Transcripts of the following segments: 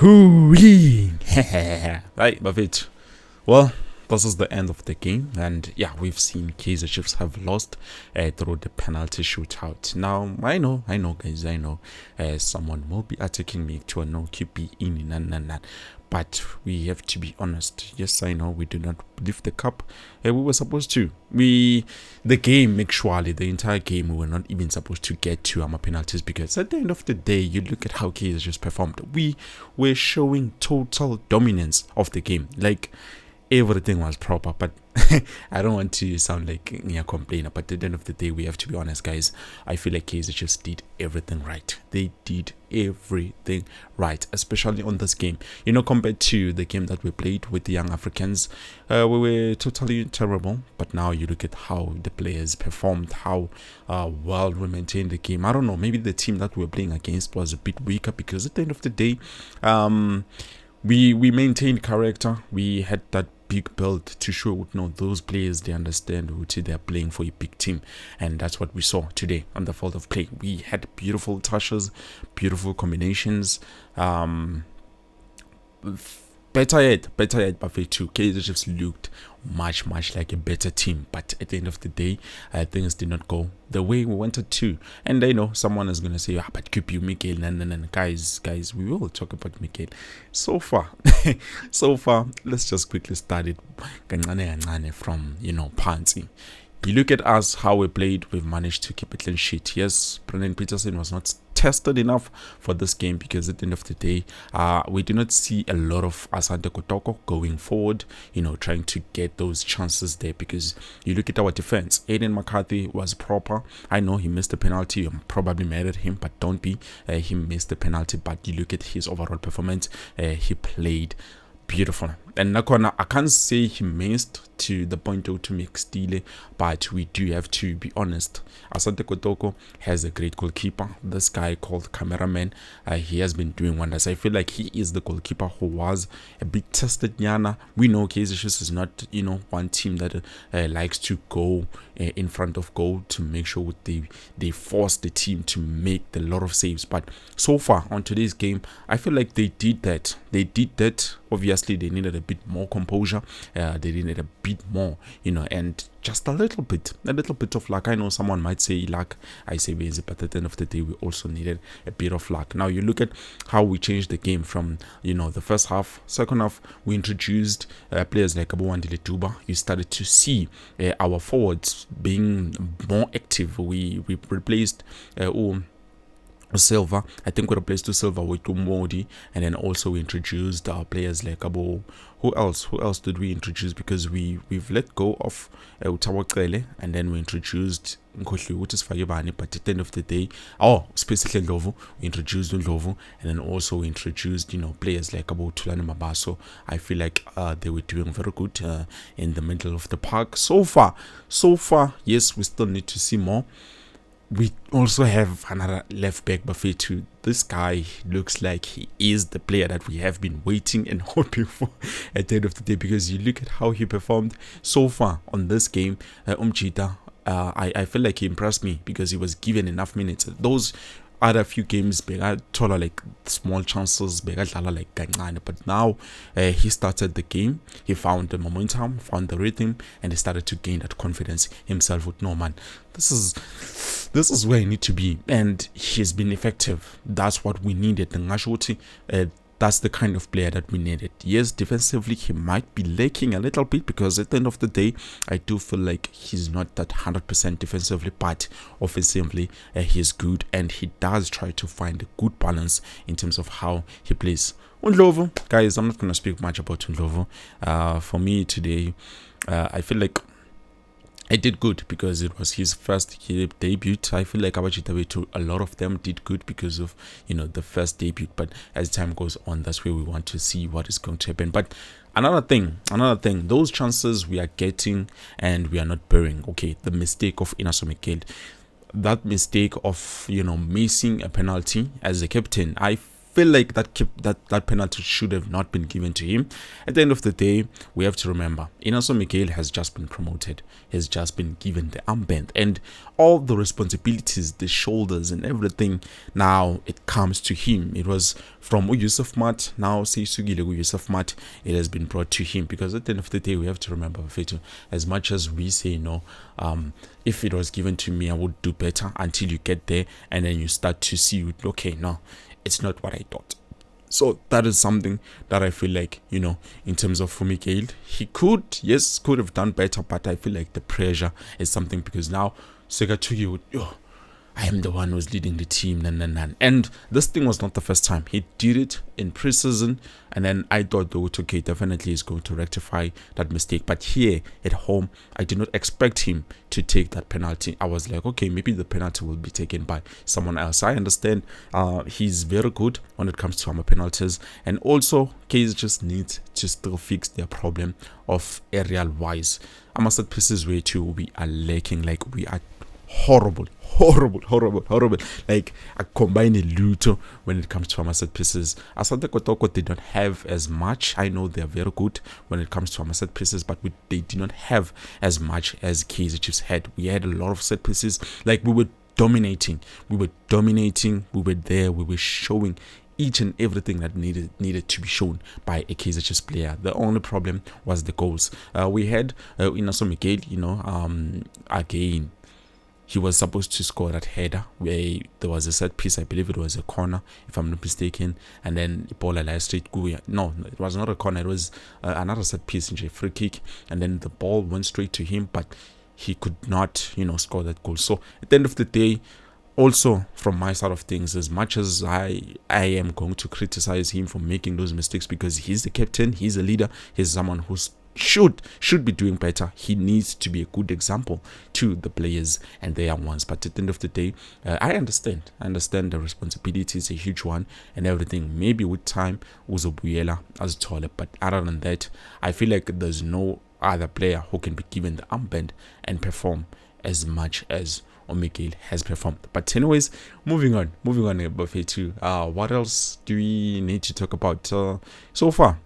Hoo-wee. Right, Bavit. Well, this is the end of the game, and yeah, we've seen Kaizer Chiefs have lost through the penalty shootout. Now, I know, guys, I know someone will be attacking me to a no QP in, but we have to be honest. Yes, I know we did not lift the cup. We were supposed to. The game, actually, the entire game, we were not even supposed to get to our penalties because at the end of the day, you look at how Kaizer just performed. We were showing total dominance of the game. Like, everything was proper, but I don't want to sound like a complainer, but at the end of the day, we have to be honest, guys. I feel like Kaizer just did everything right. They did everything right, especially on this game. You know, compared to the game that we played with the Young Africans, we were totally terrible. But now you look at how the players performed, how well we maintained the game. I don't know, maybe the team that we were playing against was a bit weaker because at the end of the day, we maintained character. We had that big build to show those players, they understand they're playing for a big team, and that's what we saw today on the field of play. We had beautiful touches, beautiful combinations. Better yet, Buffet 2. Kaizer Chiefs looked much like a better team, but at the end of the day, things did not go the way we wanted to. And I know someone is gonna say, but keep you Mikael, and guys, we will talk about Mikael. So far, let's just quickly start it from Pansi. You look at us, how we played, we've managed to keep a clean sheet. Yes, Brendan Peterson was not tested enough for this game because at the end of the day, we do not see a lot of Asante Kotoko going forward, trying to get those chances there, because you look at our defense. Aiden McCarthy was proper. I know he missed the penalty. I'm probably mad at him, but don't be. He missed the penalty, but you look at his overall performance. He played beautiful. And Nakona, I can't say he missed to the point to make steal, but we do have to be honest. Asante Kotoko has a great goalkeeper. This guy called Cameraman, he has been doing wonders. I feel like he is the goalkeeper who was a bit tested. Nyana, we know Kaizer Chiefs is not, one team that likes to go in front of goal to make sure they force the team to make a lot of saves. But so far on today's game, I feel like they did that. Obviously, they needed a bit more composure. They needed a bit more, and just a little bit of luck. I know someone might say luck, I say busy, but at the end of the day, we also needed a bit of luck. Now you look at how we changed the game from the first half. Second half, we introduced players like Abuwandile Duba. You started to see our forwards being more active. We replaced Silva. I think we replaced Silva with Modi, and then also we introduced players like Abo. Who else did we introduce? Because we've let go of Utawakele, and then we introduced Nkhohli, which is Fayebani. But at the end of the day, specifically Ndlovu, we introduced Ndlovu, and then also we introduced players like Abo Tulani Mabaso. I feel like they were doing very good in the middle of the park. So far, yes, we still need to see more. We also have another left back, Buffet 2. This guy looks like he is the player that we have been waiting and hoping for at the end of the day, because you look at how he performed so far on this game. Umchita, I feel like he impressed me because he was given enough minutes. Those other few games, Tola like small chances, like Gagnane, but now he started the game. He found the momentum, found the rhythm, and he started to gain that confidence himself. With no man, this is where he need to be, and he's been effective. That's what we needed. That's the kind of player that we needed. Yes, defensively he might be lacking a little bit, because at the end of the day, I do feel like he's not that 100% defensively, but offensively he's good, and he does try to find a good balance in terms of how he plays. Ndlovu, guys, I'm not going to speak much about Ndlovu. For me today, I feel like I did good because it was his first debut. I feel like Abachitawe, a lot of them did good because of the first debut. But as time goes on, that's where we want to see what is going to happen. But another thing, those chances we are getting and we are not burying. Okay, the mistake of Inaso Mikel, that mistake of missing a penalty as a captain, I feel like that penalty should have not been given to him. At the end of the day, we have to remember, Inaso Miguel has just been promoted, has just been given the armband, and all the responsibilities, the shoulders and everything, now it comes to him. It was from Yusuf Mat, now Seisugile Yusuf Mat, it has been brought to him, because at the end of the day, we have to remember, Fetu, as much as we say no, if it was given to me, I would do better, until you get there and then you start to see, okay, no, it's not what I thought. So that is something that I feel like, in terms of Miguel, he could have done better, but I feel like the pressure is something, because now Segatugi I am the one who's leading the team, and this thing was not the first time. He did it in preseason, and then I thought, okay, definitely is going to rectify that mistake. But here at home, I did not expect him to take that penalty. I was like, okay, maybe the penalty will be taken by someone else. I understand he's very good when it comes to penalties, and also Kaizer just needs to still fix their problem of aerial wise. Set pieces where too we are lacking, like we are horrible, like a combined luto when it comes to set pieces. Asante Kotoko, they don't have as much. I know they are very good when it comes to set pieces, but they did not have as much as Kaizer Chiefs had. We had a lot of set pieces, like we were dominating, we were there, we were showing each and everything that needed to be shown by a Kaizer Chiefs player. The only problem was the goals. We had Inaso Miguel, again, he was supposed to score that header where there was a set piece. I believe it was a corner, if I'm not mistaken, and then Ipola lies straight go. No, it was not a corner, it was another set piece, a free kick, and then the ball went straight to him, but he could not score that goal. So at the end of the day, also from my side of things, as much as I am going to criticize him for making those mistakes, because he's the captain, he's a leader, he's someone who's should be doing better. He needs to be a good example to the players and their young ones. But at the end of the day, I understand the responsibility is a huge one and everything. Maybe with time uzobuyela as taller, but other than that, I feel like there's no other player who can be given the armband and perform as much as Miguel has performed. But anyways, moving on Buffet too. What else do we need to talk about? So far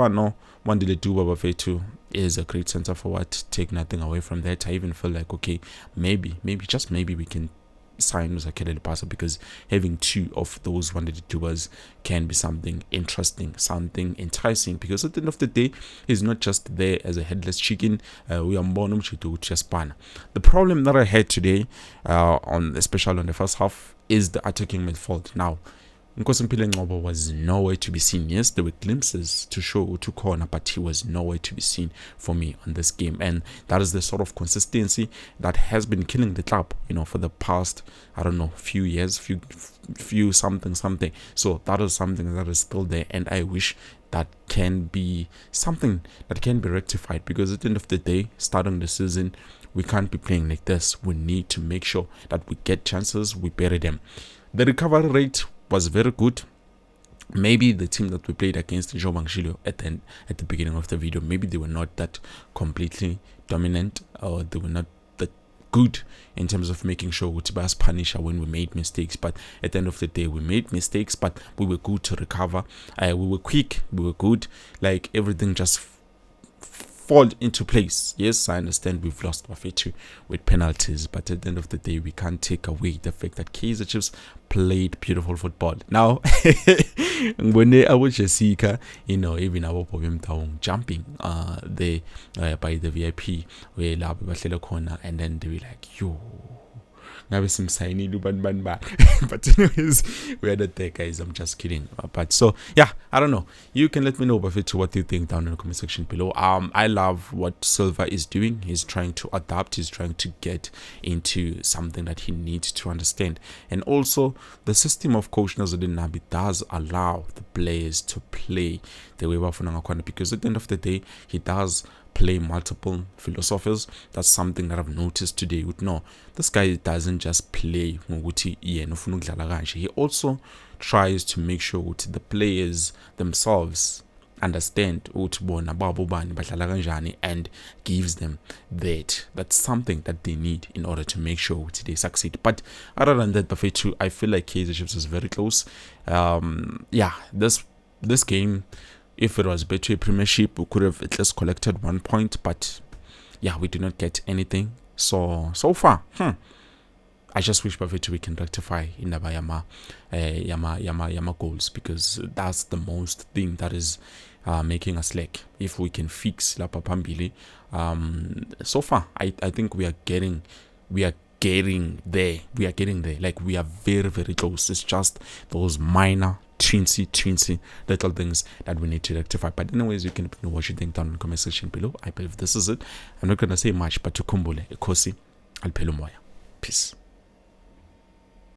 no. Wandile Duba Buffet is a great center forward. Take nothing away from that. I even feel like, okay, maybe just maybe we can sign Zakele Pasa, because having two of those Wandile Dubas can be something interesting, something enticing, because at the end of the day, he's not just there as a headless chicken. We are born to Japan. The problem that I had today, especially on the first half, is the attacking midfield. Now, Nkosimpile Ngcobo was nowhere to be seen. Yes, there were glimpses to show to corner, but he was nowhere to be seen for me on this game, and that is the sort of consistency that has been killing the club, for the past, I don't know, few years, few something. So that is something that is still there, and I wish that can be something that can be rectified, because at the end of the day, starting the season, we can't be playing like this. We need to make sure that we get chances, we bury them. The recovery rate was very good. Maybe the team that we played against, Jobangshilo, at the beginning of the video, maybe they were not that completely dominant, or they were not that good in terms of making sure we was punished when we made mistakes. But at the end of the day, we made mistakes, but we were good to recover. We were quick, we were good, like everything just fall into place. Yes, I understand we've lost Bafetu with penalties, but at the end of the day, we can't take away the fact that Kaizer Chiefs played beautiful football. Now, when I was Jessica, even our problem town jumping by the VIP where la corner, and then they were like, yo. Now some signy but anyways, we're not there, guys. I'm just kidding. But so yeah, I don't know. You can let me know about it, what you think down in the comment section below. I love what Silva is doing. He's trying to adapt. He's trying to get into something that he needs to understand. And also, the system of Coach Nazuddin Nabi does allow the players to play the way Wafunanga, because at the end of the day, he does play multiple philosophies. That's something that I've noticed today. No, this guy doesn't just play. He also tries to make sure the players themselves understand ukuthi bona babo bani badlala kanjani and gives them that's something that they need in order to make sure they succeed. But other than that, Bafethu, I feel like Kaizer Chiefs is very close. This game, if it was Betway Premiership, we could have at least collected 1 point, but yeah, we did not get anything. So far, I just wish Bafethu we can rectify in the Yama goals, because that's the most thing that is making us lack. If we can fix Lapa Pambili, so far I think we are getting there. Like, we are very, very close. It's just those minor teensy little things that we need to rectify. But anyways, you can put what you think down in the comment section below. I believe this is it. I'm not gonna say much, but to kumbule ekosi alpelo moya. Peace.